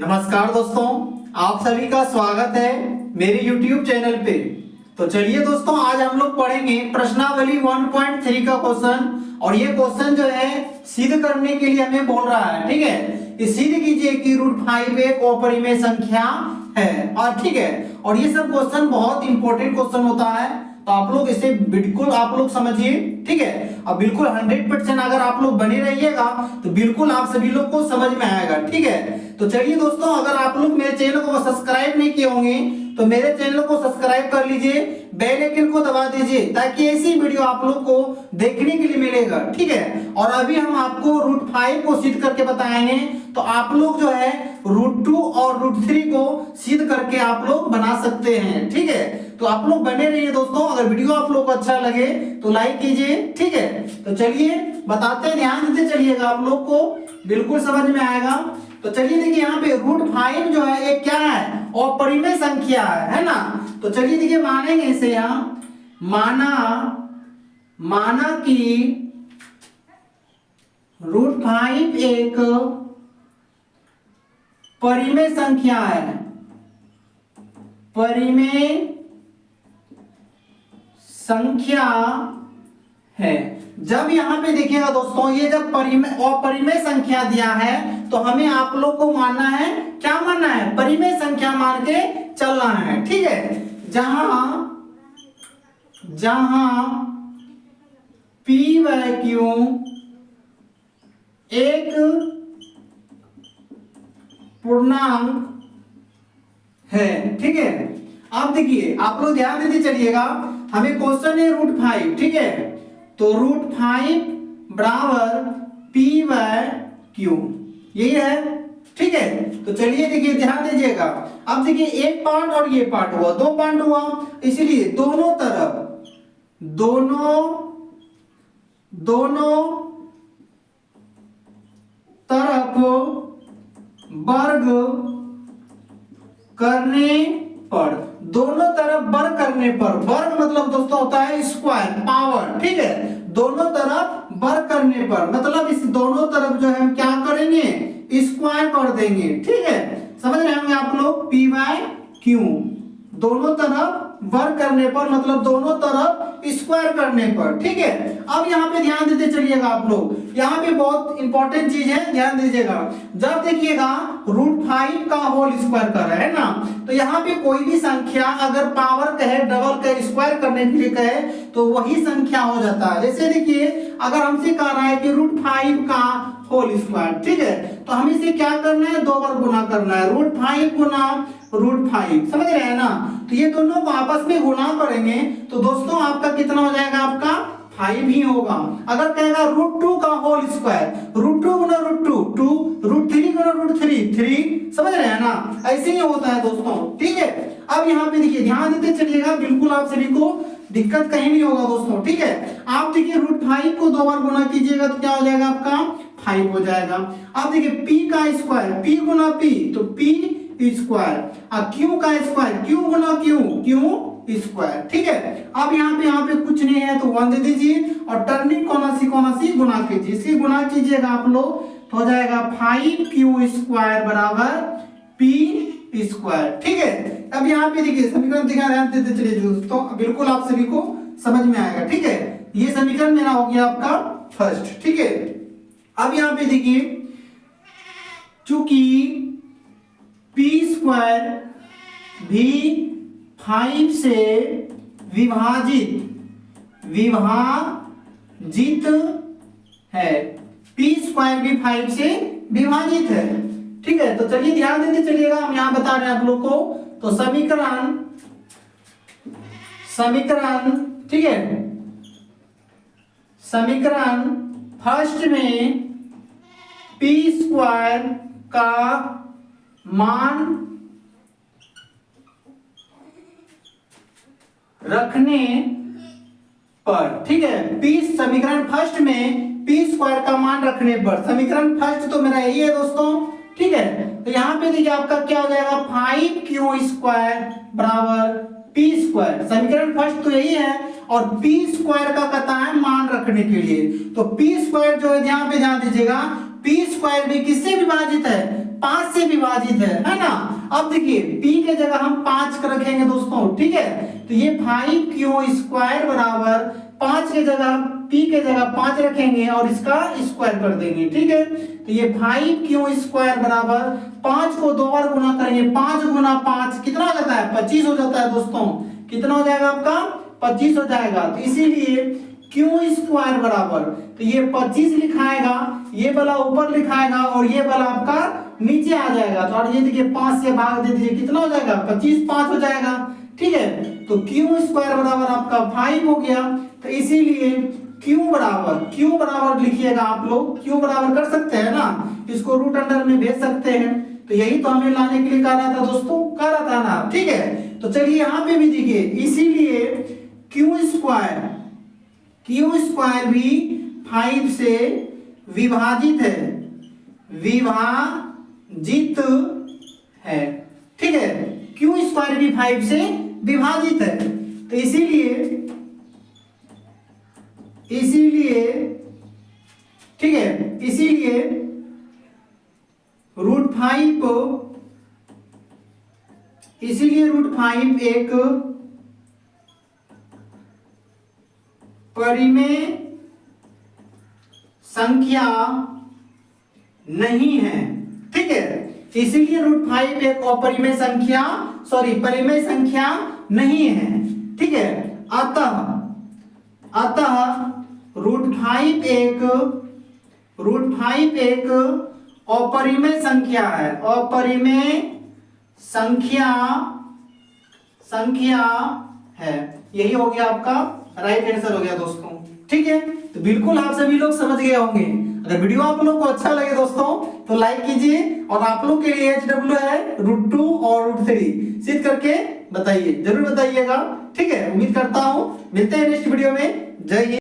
नमस्कार दोस्तों, आप सभी का स्वागत है मेरे YouTube चैनल पे। तो चलिए दोस्तों, आज हम लोग पढ़ेंगे प्रश्नावली 1.3 का क्वेश्चन। और ये क्वेश्चन जो है सिद्ध करने के लिए हमें बोल रहा है, ठीक है। ये सिद्ध कीजिए कि √5 एक अपरिमेय संख्या है। और ठीक है, और ये सब क्वेश्चन बहुत इंपॉर्टेंट क्वेश्चन होता है, तो आप लोग इसे बिल्कुल आप लोग समझिए, ठीक है। और बिल्कुल 100% अगर आप लोग बने रहिएगा तो बिल्कुल आप सभी लोग को समझ में आएगा, ठीक है। तो चलिए दोस्तों, अगर आप लोग मेरे चैनल को सब्सक्राइब नहीं किए होंगे तो मेरे चैनल को सब्सक्राइब कर लीजिए, बेल आइकन को दबा दीजिए, ताकि ऐसी वीडियो आप लोग को देखने के लिए मिलेगा, ठीक है। और अभी हम आपको √5 को सिद्ध करके बताएंगे, तो आप लोग जो है √2 और √3 को सिद्ध करके आप लोग बना सकते हैं, ठीक है। तो आप लोग बने रहिए दोस्तों। अगर वीडियो आप लोग को अच्छा लगे तो लाइक कीजिए, ठीक है। तो चलिए बताते हैं, ध्यान देते चलिएगा, आप लोग को बिल्कुल समझ में आएगा। तो चलिए देखिए, यहाँ पे √5 जो है ये क्या है, अपरिमेय संख्या है ना। तो चलिए देखिए, मानेंगे इसे, यहाँ माना कि √5 एक परिमेय संख्या है, परिमेय संख्या है। जब यहाँ पे देखिएगा दोस्तों, ये जब अपरिमेय संख्या दिया है तो हमें आप लोग को मानना है, क्या मानना है, परिमेय संख्या मान के चलना है, ठीक है। जहां p वैक्यू एक पूर्णांक है, ठीक है। अब देखिए, आप लोग ध्यान देते चलिएगा, हमें क्वेश्चन है √5, ठीक है। तो √5 बराबर p/q, यही है, ठीक है। तो चलिए देखिए, ध्यान दीजिएगा। अब देखिए, एक पार्ट और ये पार्ट हुआ, दो पार्ट हुआ, इसलिए दोनों तरफ वर्ग करने पर, दोनों तरफ वर्ग करने पर, वर्ग मतलब दोस्तों होता है स्क्वायर, पावर, ठीक है। दोनों तरफ वर्ग करने पर मतलब इस दोनों तरफ जो है हम क्या करेंगे, स्क्वायर कर देंगे, ठीक है। समझ रहे होंगे आप लोग, p/q दोनों तरफ वर्ग करने पर मतलब दोनों तरफ स्क्वायर करने पर, ठीक है। अब यहाँ पे ध्यान देते चलिएगा आप लोग, यहाँ पे बहुत इंपॉर्टेंट चीज है, ध्यान दीजिएगा। जब देखिएगा √5 का होल स्क्वायर कर रहा है ना, तो यहाँ पे कोई भी संख्या अगर पावर कहे, डबल कहे, स्क्वायर करने के लिए कहे तो वही संख्या हो जाता है। जैसे देखिए, अगर हमसे कह रहा है कि √5 का होल स्क्वायर, ठीक है, तो हमें इसे क्या करना है, दो बार गुना करना है, √5 गुना √5, समझ रहे हैं ना। तो ये दोनों को आपस में गुना करेंगे तो दोस्तों आपका कितना हो जाएगा, आपका 5 ही होगा। अगर कहेगा √2 का होल स्क्वायर, √2 गुना √2 2, √3 गुना √3 3, समझ रहे हैं ना, ऐसे ही होता है दोस्तों, ठीक है। अब यहाँ पे देखिए, ध्यान देते चलिएगा, बिल्कुल आप सभी को दिक्कत कहीं नहीं होगा दोस्तों, ठीक है। आप देखिए, √5 को दो बार गुना कीजिएगा तो क्या हो जाएगा, आपका 5 हो जाएगा। अब देखिए, p का स्क्वायर, p गुना p तो p स्क्वायर, q का स्क्वायर, q गुना q स्क्वायर, ठीक है। अब यहाँ पे कुछ नहीं है तो 1 दे दीजिए और टर्निंग कौन सी गुना कीजिए, इसी गुना कीजिएगा आप लोग तो हो जाएगा 5q स्क्वायर बराबर p स्क्वायर, ठीक है। अब यहाँ पे देखिए, समीकरण दिखा रहे देते चलिए दोस्तों, बिल्कुल आप सभी को समझ में आएगा, ठीक है। ये समीकरण मेरा हो गया आपका फर्स्ट, ठीक है। अब यहाँ पे देखिए, चूंकि p स्क्वायर भी 5 से विभाजित है, p स्क्वायर भी 5 से विभाजित है, ठीक है। तो चलिए ध्यान देते चलिएगा, हम यहाँ बता रहे हैं आप लोग को। तो समीकरण, ठीक है, समीकरण फर्स्ट में p स्क्वायर का मान रखने पर, ठीक है, p समीकरण फर्स्ट में p स्क्वायर का मान रखने पर, समीकरण फर्स्ट तो मेरा यही है दोस्तों, ठीक है। तो यहाँ पे देखिए आपका क्या हो जाएगा, 5q स्क्वायर बराबर p स्क्वायर, समीकरण फर्स्ट तो यही है। और p स्क्वायर का कहता है मान रखने के लिए, तो p स्क्वायर जो है, ध्यान दीजिएगा, पी स्क्वायर भी किससे विभाजित है? 5 से विभाजित है ना। अब देखिए p के जगह हम 5 कर रखेंगे दोस्तों, ठीक है। तो ये 5q स्क्वायर बराबर 5 के जगह p के जगह 5 रखेंगे और इसका स्क्वायर कर देंगे, ठीक है। तो ये 5q स्क्वायर बराबर 5 को 2 बार गुना करेंगे, 5 गुना 5 कितना हो जाता है? 25 हो जाता है दोस्तों। कितना हो जाएगा आपका? 25 हो जाएगा। तो इसीलिए q स्क्वायर बराबर, तो ये 25 लिखाएगा, ये वाला ऊपर लिखाएगा और ये वाला आपका नीचे आ जाएगा। तो और ये देखिए 5 से भाग दे दीजिए, कितना हो जाएगा? 25 5 हो जाएगा, ठीक है। तो q स्क्वायर बराबर आपका 5 हो गया। तो इसीलिए q बराबर लिखिएगा आप लोग, q बराबर कर सकते हैं ना, इसको रूट अंडर में भेज सकते हैं। तो यही तो हमें लाने के लिए कह रहा था दोस्तों, कह रहा था ना, ठीक है। तो चलिए यहाँ पे भी देखिए, इसीलिए q स्क्वायर भी 5 से विभाजित है, ठीक है। q स्क्वायर भी 5 से विभाजित है। तो इसीलिए ठीक है, इसीलिए रूट 5 एक परिमेय संख्या नहीं है, ठीक है। इसीलिए रूट 5 एक अपरिमेय संख्या, परिमेय संख्या नहीं है, ठीक है। अतः रूट 5 एक अपरिमेय संख्या है, अपरिमेय संख्या है। यही हो गया आपका राइट आंसर हो गया दोस्तों, ठीक है। तो बिल्कुल आप सभी लोग समझ गए होंगे। अगर वीडियो आप लोग को अच्छा लगे दोस्तों तो लाइक कीजिए, और आप लोग के लिए HW है √2 और √3 सिद्ध करके बताइए, जरूर बताइएगा, ठीक है। उम्मीद करता हूं मिलते हैं नेक्स्ट वीडियो में। जय हिंद।